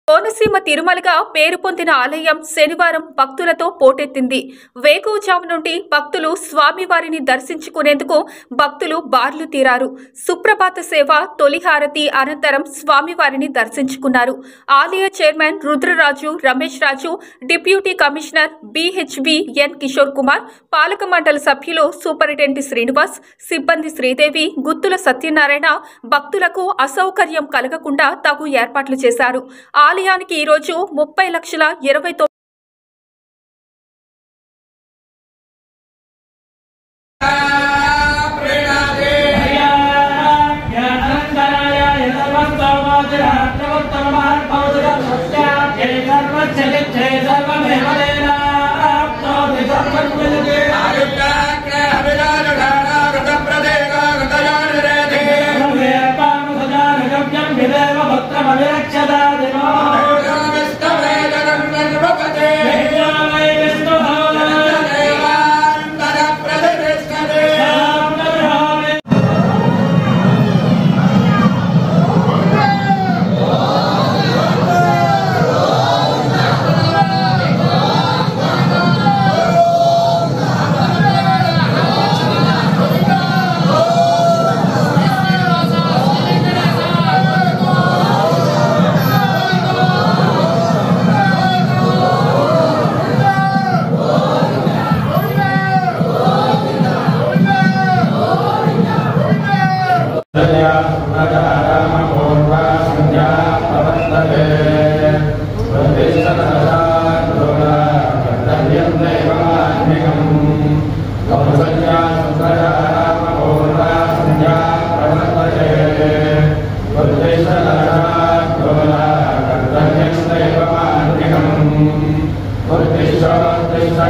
కోనసీమ తిరుమలగా పేరు పొందిన ఆలయం శనివారం భక్తులతో పోటెత్తింది. వేకువజాము నుండి భక్తులు స్వామివారిని దర్శించుకునేందుకు భక్తులు బార్లు తీరారు. సుప్రభాత సేవ, తొలి హారతి అనంతరం స్వామివారిని దర్శించుకున్నారు. ఆలయ చైర్మన్ రుద్రరాజు రమేష్ రాజు, డిప్యూటీ కమిషనర్ బిహెచ్వి ఎన్ కిషోర్ కుమార్, పాలక మండలి సభ్యులు సూపరింటెండెంట్ శ్రీనివాస్, సిబ్బంది శ్రీదేవి, గుత్తుల సత్యనారాయణ భక్తులకు అసౌకర్యం కలగకుండా తగు ఏర్పాట్లు చేశారు. ఆలయానికి ఈరోజు 30,29,000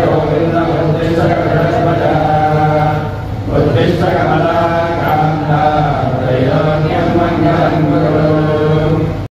Govinda